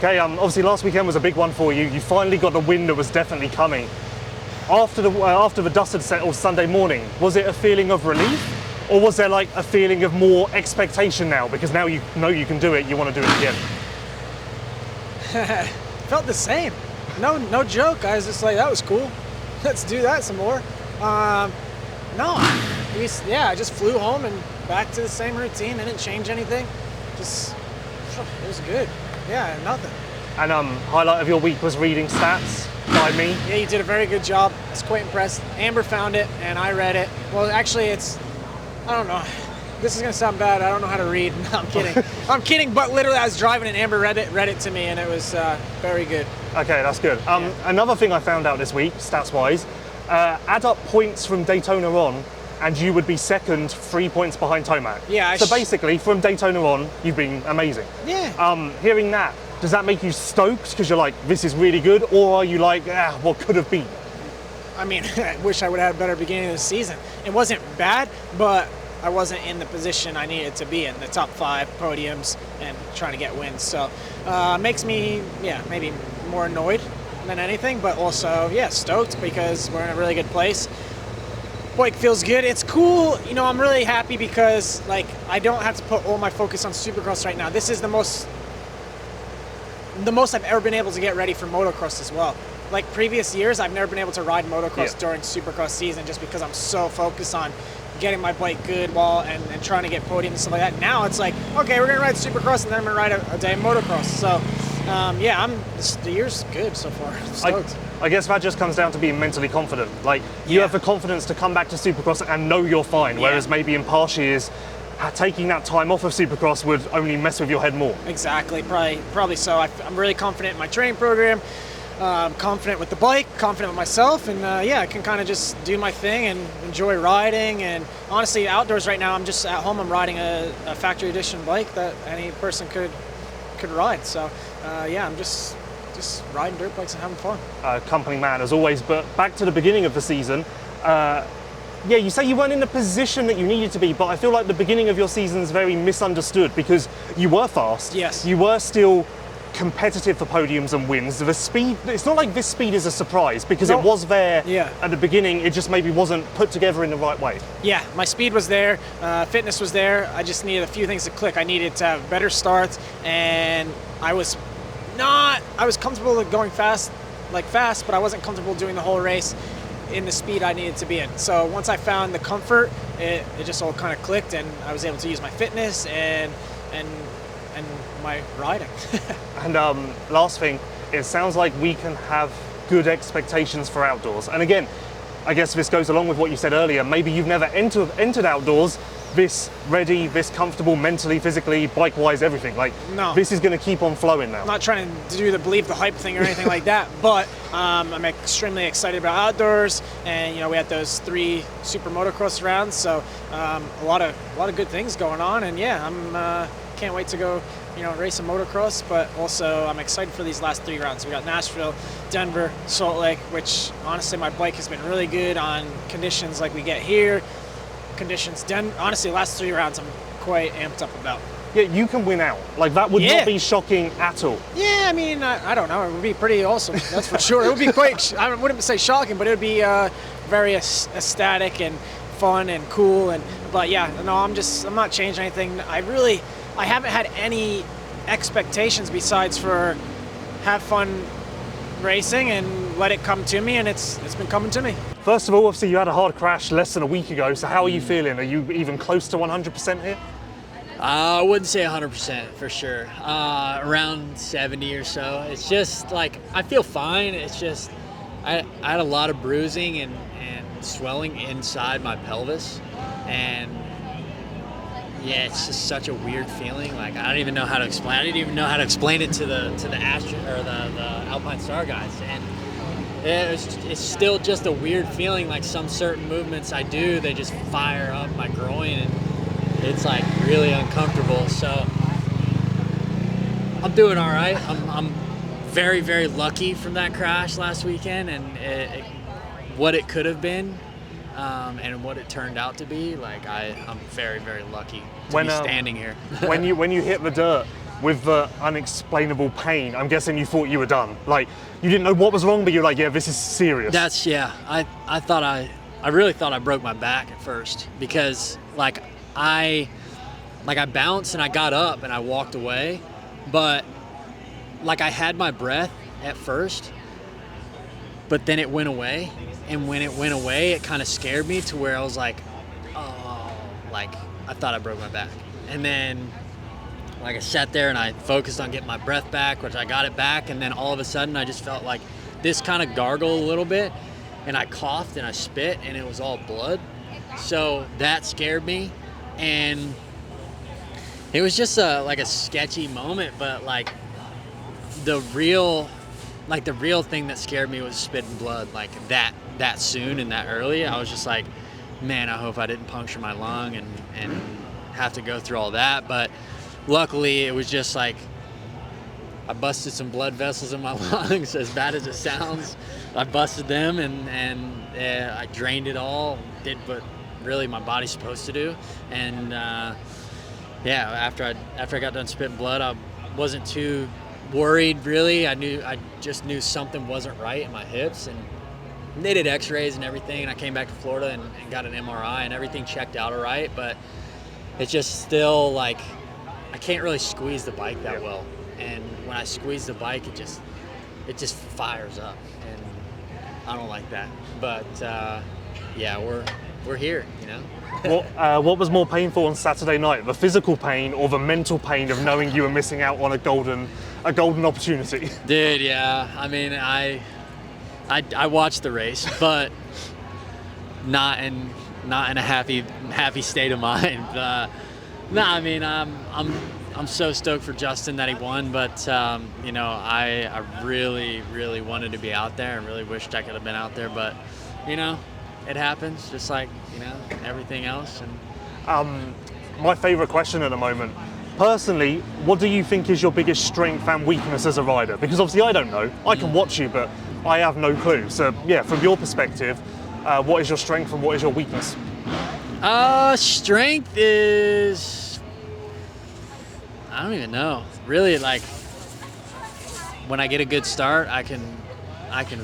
Okay, obviously last weekend was a big one for you. You finally got the win that was definitely coming. After the dust had settled Sunday morning, was it a feeling of relief, or was there like a feeling of more expectation now? Because now you know you can do it, you want to do it again. Felt the same. No joke. I was just like, that was cool. Let's do that some more. I just flew home and back to the same routine. I didn't change anything. It was good. Yeah, nothing. And highlight of your week was reading stats by me. Yeah, you did a very good job. I was quite impressed. Amber found it and I read it. Well, actually, I don't know. This is gonna sound bad. I don't know how to read. No, I'm kidding. I'm kidding. But literally, I was driving and Amber read it to me, and it was very good. Okay, that's good. Another thing I found out this week, stats-wise, add up points from Daytona on, and you would be second, 3 points behind Tomac. Yeah. So basically, from Daytona on, you've been amazing. Yeah. Hearing that, does that make you stoked because you're like, this is really good, or are you like, what could have been? I mean, I wish I would have had a better beginning of the season. It wasn't bad, but I wasn't in the position I needed to be in, the top 5 podiums and trying to get wins. So makes me, maybe more annoyed than anything, but also, stoked because we're in a really good place. Bike feels good. It's cool. You know, I'm really happy because, like, I don't have to put all my focus on Supercross right now. This is the most I've ever been able to get ready for motocross as well. Like previous years, I've never been able to ride motocross during Supercross season just because I'm so focused on getting my bike good and trying to get podiums and stuff like that. Now it's like, okay, we're gonna ride Supercross and then I'm gonna ride a day of motocross. So the year's good so far. I'm stoked. I guess that just comes down to being mentally confident. Like you have the confidence to come back to Supercross and know you're fine, whereas maybe in past years, taking that time off of Supercross would only mess with your head more. Exactly, probably so. I'm really confident in my training program. Confident with the bike, confident with myself, and I can kind of just do my thing and enjoy riding. And honestly, outdoors right now, I'm just at home. I'm riding a factory edition bike that any person could ride. So I'm just riding dirt bikes and having fun. Company man as always. But back to the beginning of the season. You say you weren't in the position that you needed to be, but I feel like the beginning of your season is very misunderstood because you were fast. Yes. You were still competitive for podiums and wins. The speed, it's not like this speed is a surprise because it was there at the beginning, it just maybe wasn't put together in the right way. Yeah, my speed was there, fitness was there, I just needed a few things to click. I needed to have better starts, and I was comfortable with going fast, but I wasn't comfortable doing the whole race in the speed I needed to be in. So once I found the comfort, it just all kind of clicked, and I was able to use my fitness and my riding. And last thing, it sounds like we can have good expectations for outdoors. And again, I guess this goes along with what you said earlier. Maybe you've never entered outdoors this ready, this comfortable mentally, physically, bike-wise, everything. This is going to keep on flowing now. I'm not trying to do the believe the hype thing or anything like that, but I'm extremely excited about outdoors. And we had those 3 super motocross rounds, so a lot of good things going on. And I'm can't wait to go race a motocross, but also I'm excited for these last 3 rounds. We got Nashville, Denver, Salt Lake, which honestly my bike has been really good on conditions like we get here. Honestly, the last 3 rounds I'm quite amped up about. Yeah, you can win out. That would not be shocking at all. Yeah, I mean, I don't know. It would be pretty awesome, that's for sure. It would be quite, I wouldn't say shocking, but it would be very ecstatic and fun and cool. I'm not changing anything. I haven't had any expectations besides for have fun racing and let it come to me, and it's been coming to me. First of all, obviously you had a hard crash less than a week ago, so how are you feeling? Are you even close to 100% here? I wouldn't say 100% for sure. Around 70 or so. It's just I feel fine. It's just I had a lot of bruising and swelling inside my pelvis, and it's just such a weird feeling. I don't even know how to explain. I didn't even know how to explain it to the the Alpine Star guys, and it's still just a weird feeling. Some certain movements I do, they just fire up my groin, and it's really uncomfortable. So I'm doing all right. I'm very, very lucky from that crash last weekend, and what it could have been. And what it turned out to be, I'm very, very lucky to be standing here. when you hit the dirt, with the unexplainable pain, I'm guessing you thought you were done. Like, you didn't know what was wrong, but you're like, yeah, this is serious. I really thought I broke my back at first, because I bounced and I got up and I walked away, but I had my breath at first, but then it went away. And when it went away, it kind of scared me to where I was like, oh, I thought I broke my back. And then I sat there and I focused on getting my breath back, which I got it back. And then all of a sudden I just felt like this kind of gargle a little bit, and I coughed and I spit and it was all blood. So that scared me. And it was just a sketchy moment, but the real thing that scared me was spitting blood that soon and that early. I was just like, man, I hope I didn't puncture my lung and have to go through all that. But luckily it was just I busted some blood vessels in my lungs, as bad as it sounds. I busted them and I drained it all, did what really my body's supposed to do. And after I got done spitting blood, I wasn't too worried really. I just knew something wasn't right in my hips, and they did x-rays and everything, and I came back to Florida and got an MRI, and everything checked out all right, but it's just still I can't really squeeze the bike that well. And when I squeeze the bike, it just fires up, and I don't like that. But we're here, you know. What was more painful on Saturday night, the physical pain or the mental pain of knowing you were missing out on a golden opportunity? Dude, yeah. I mean, I watched the race, but not in a happy state of mind. No, I mean, I'm so stoked for Justin that he won, but I really wanted to be out there and really wished I could have been out there, but it happens, just like everything else. And my favorite question at the moment, personally, what do you think is your biggest strength and weakness as a rider? Because obviously I don't know. I can watch you, but I have no clue. So yeah, from your perspective, what is your strength and what is your weakness? Strength is, I don't even know. Really, when I get a good start, I can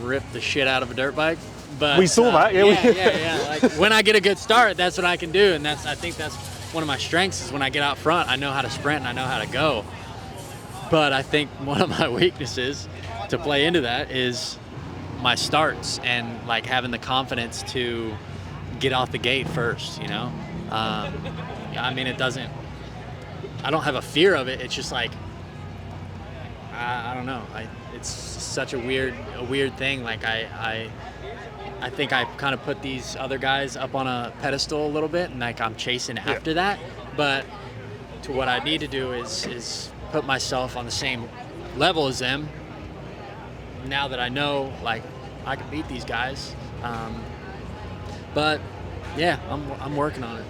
rip the shit out of a dirt bike. But we saw that, yeah. When I get a good start, that's what I can do, and I think that's one of my strengths is when I get out front, I know how to sprint and I know how to go. But I think one of my weaknesses to play into that is my starts and having the confidence to get off the gate first. I mean, I don't have a fear of it. It's just I don't know. It's such a weird thing. I think I kind of put these other guys up on a pedestal a little bit, and I'm chasing after that. But to what I need to do is put myself on the same level as them. Now that I know I can beat these guys, but yeah, I'm working on it.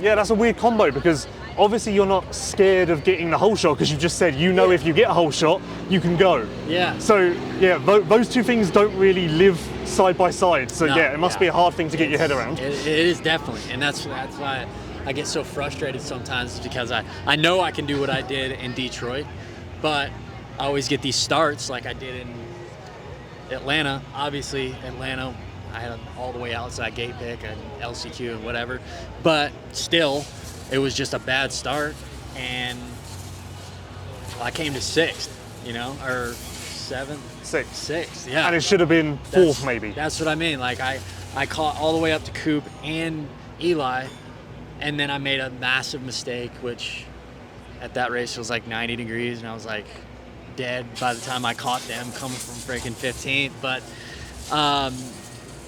Yeah, that's a weird combo, because obviously you're not scared of getting the whole shot, because you just said if you get a whole shot, you can go. Yeah. So yeah, those two things don't really live side by side. So no, it must be a hard thing to get your head around. It is definitely, and that's why I get so frustrated sometimes, because I know I can do what I did in Detroit, but I always get these starts like I did in Atlanta. Obviously, Atlanta, I had all the way outside gate pick and LCQ and whatever, but still, it was just a bad start, and I came to sixth, or seventh? Sixth, yeah. And it should have been fourth, maybe. That's what I mean. I caught all the way up to Coop and Eli, and then I made a massive mistake, which at that race was 90 degrees, and I was dead by the time I caught them coming from freaking 15th. But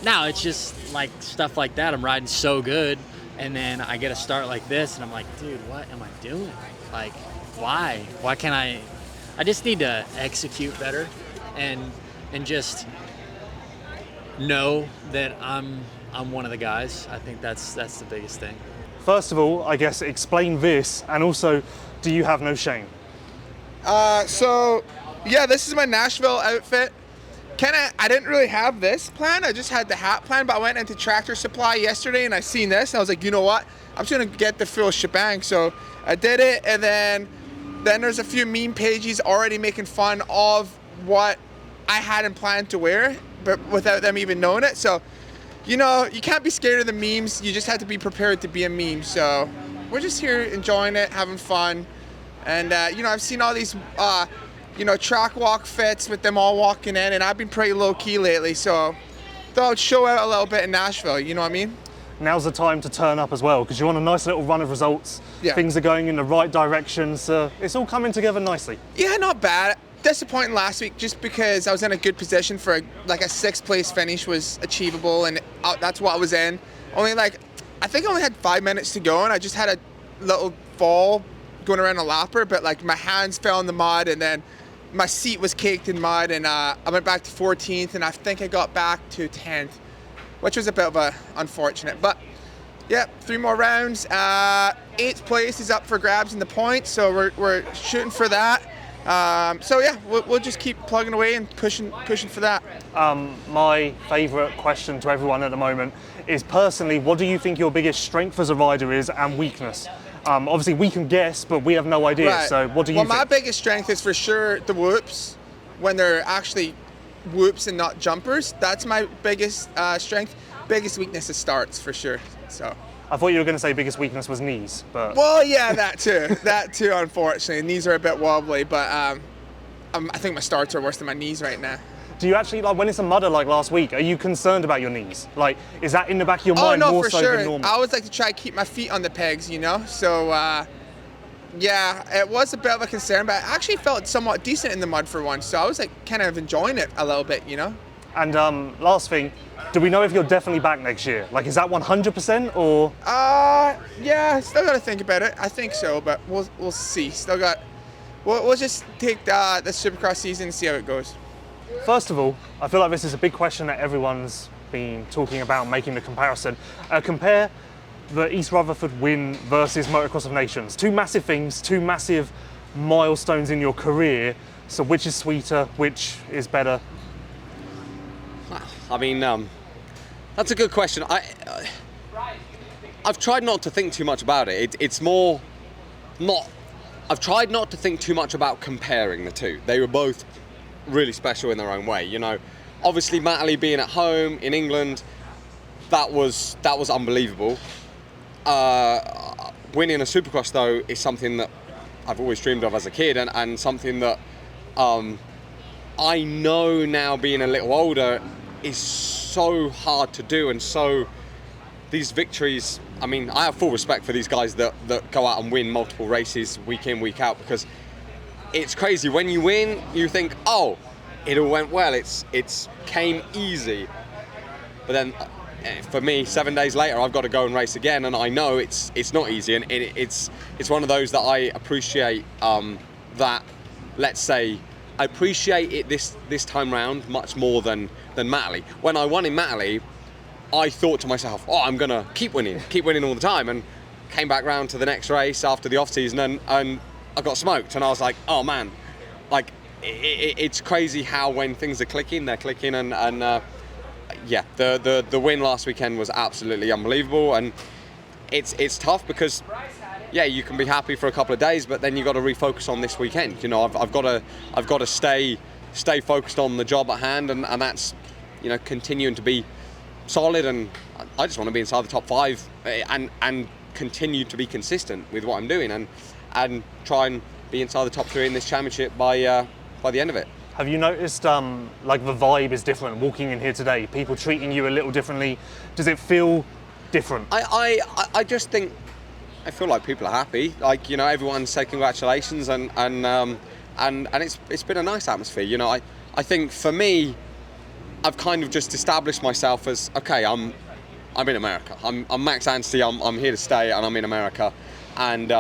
now it's just stuff like that. I'm riding so good, and then I get a start like this, and I'm like, dude, what am I doing? Why? Why can't I just need to execute better and just know that I'm one of the guys. I think that's the biggest thing. First of all, I guess explain this, and also, do you have no shame? So yeah, this is my Nashville outfit. I didn't really have this plan. I just had the hat plan, but I went into Tractor Supply yesterday and I seen this, and I was like, you know what? I'm just gonna get the full shebang. So I did it, and then Then there's a few meme pages already making fun of what I hadn't planned to wear, but without them even knowing it. So, you know, you can't be scared of the memes. You just have to be prepared to be a meme. So we're just here enjoying it, having fun. And, you know, I've seen all these, you know, track walk fits with them all walking in, and I've been pretty low key lately. So thought I'd show out a little bit in Nashville, you know what I mean? Now's the time to turn up as well, because you're on a nice little run of results. Yeah. Things are going in the right direction, so it's all coming together nicely. Yeah, not bad. Disappointing last week just because I was in a good position for like a 6th place finish was achievable, and that's what I was in. Only like, I think I only had 5 minutes to go, and I just had a little fall going around a lapper, but like my hands fell in the mud, and then my seat was caked in mud, and I went back to 14th, and I think I got back to 10th. Which was a bit of a unfortunate, but yeah, 3 more rounds. 8th place is up for grabs in the points, so we're shooting for that. So yeah, we'll just keep plugging away and pushing for that. My favourite question to everyone at the moment is, personally, what do you think your biggest strength as a rider is and weakness? Obviously, we can guess, but we have no idea. Right. So what do you think? think? My biggest strength is for sure the whoops, when they're actually whoops and not jumpers. That's my biggest strength. Biggest weakness is starts for sure. So I thought you were going to say biggest weakness was knees, but well, yeah, that too. Unfortunately, knees are a bit wobbly, but I think my starts are worse than my knees right now. do you actually, like, when it's a mudder like last week, are you concerned about your knees? Like, is that in the back of your Oh mind no, more for so sure. than normal? I always like to try to keep my feet on the pegs, you know. So yeah, it was a bit of a concern, but I actually felt somewhat decent in the mud for once. So I was like kind of enjoying it a little bit, you know. And last thing, do we know if you're definitely back next year? Like, is that 100% or? Yeah, still got to think about it. I think so, but we'll see. Still got. We'll just take the Supercross season and see how it goes. First of all, I feel like this is a big question that everyone's been talking about, making the comparison. Compare the East Rutherford win versus Motocross of Nations. Two massive things, two massive milestones in your career. So which is sweeter, which is better? I mean, that's a good question. I've tried not to think too much about it. It's more not. I've tried not to think too much about comparing the two. They were both really special in their own way. You know, obviously Matterley being at home in England, that was unbelievable. Winning a Supercross though is something that I've always dreamed of as a kid, and something that I know now, being a little older, is so hard to do. And so these victories, I mean, I have full respect for these guys that go out and win multiple races week in, week out, because it's crazy. When you win, you think, oh, it all went well, it's came easy. But then for me, 7 days later, I've got to go and race again, and I know it's not easy. And it's one of those that I appreciate, that, let's say, I appreciate it this time round much more than Matterley. When I won in Matterley, I thought to myself, oh, I'm gonna keep winning all the time, and came back round to the next race after the off season, and I got smoked, and I was like, oh man, like it's crazy how when things are clicking, they're clicking, and yeah, the win last weekend was absolutely unbelievable, and it's tough because, yeah, you can be happy for a couple of days, but then you got to refocus on this weekend. You know, I've got to stay focused on the job at hand, and that's, you know, continuing to be solid, and I just want to be inside the top 5 and continue to be consistent with what I'm doing, and try and be inside the top 3 in this championship by the end of it. Have you noticed like the vibe is different walking in here today? People treating you a little differently. Does it feel different? I just think I feel like people are happy. Like, you know, everyone's saying congratulations, and it's been a nice atmosphere. You know, I think for me, I've kind of just established myself as, okay, I'm in America. I'm Max Anstie. I'm here to stay, and I'm in America. And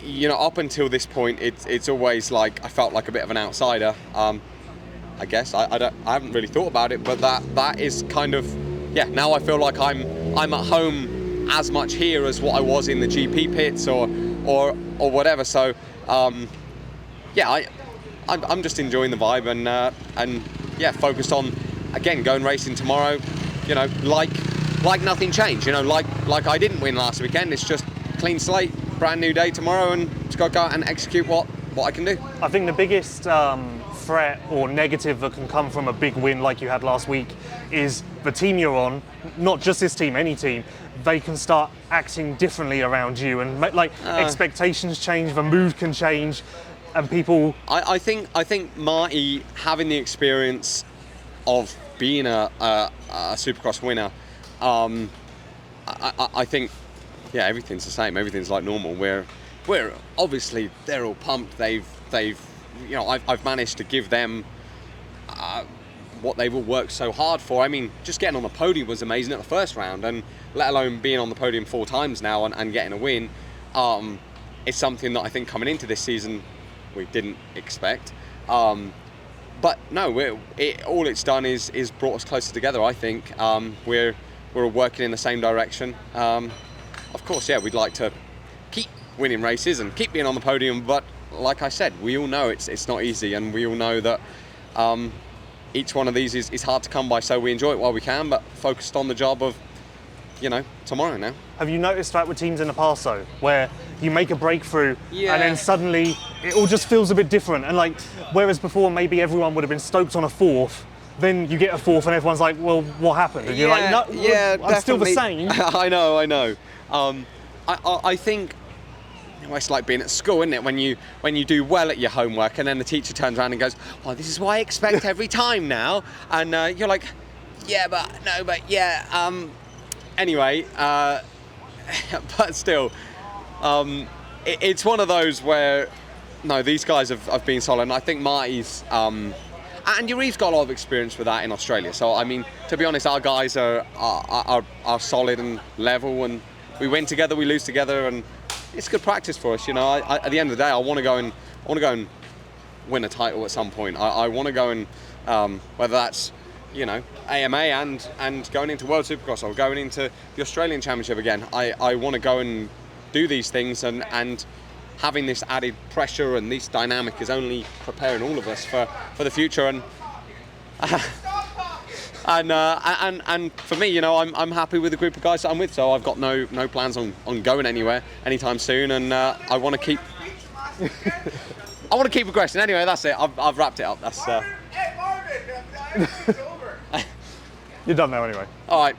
you know, up until this point, it's always like I felt like a bit of an outsider. I guess I haven't really thought about it, but that is kind of, yeah. Now I feel like I'm at home as much here as what I was in the GP pits or whatever. So yeah, I'm just enjoying the vibe, and yeah, focused on, again, going racing tomorrow, you know, like nothing changed, you know, like I didn't win last weekend. It's just clean slate, brand new day tomorrow and just go out and execute what I can do. I think the biggest threat or negative that can come from a big win like you had last week is the team you're on, not just this team, any team, they can start acting differently around you, and expectations change, the mood can change, and people... I think Marty, having the experience of being a Supercross winner, I think, yeah, everything's the same. Everything's like normal. We're obviously, they're all pumped. They've you know, I've managed to give them what they've all worked so hard for. I mean, just getting on the podium was amazing at the first round, and let alone being on the podium 4 times now and getting a win. It's something that I think coming into this season we didn't expect. But no, all it's done is brought us closer together. I think we're working in the same direction. Of course, yeah, we'd like to keep winning races and keep being on the podium, but like I said, we all know it's not easy, and we all know that each one of these is hard to come by, so we enjoy it while we can, but focused on the job of, you know, tomorrow now. Have you noticed that with teams in the past though, where you make a breakthrough Yeah. and then suddenly it all just feels a bit different, and like, whereas before maybe everyone would have been stoked on a 4th, then you get a 4th and everyone's like, well, what happened? And you're like, no, yeah, I'm still the definitely. same. I know. I think it's like being at school, isn't it? When you do well at your homework, and then the teacher turns around and goes, "Oh, this is what I expect every time now," and you're like, "Yeah, but no, but yeah." Anyway, but still, it's one of those where no, these guys have been solid, and I think Marty's. And Yuri's got a lot of experience with that in Australia. So I mean, to be honest, our guys are solid and level, and we win together, we lose together, and it's good practice for us. You know, at the end of the day, I want to go and win a title at some point. I want to go and whether that's, you know, AMA and going into World Supercross or going into the Australian Championship again. I want to go and do these things, and having this added pressure and this dynamic is only preparing all of us for the future. And for me, you know, I'm happy with the group of guys that I'm with, so I've got no plans on going anywhere anytime soon, and I want to keep progressing. Anyway, that's it. I've wrapped it up. That's You're done now anyway. all right.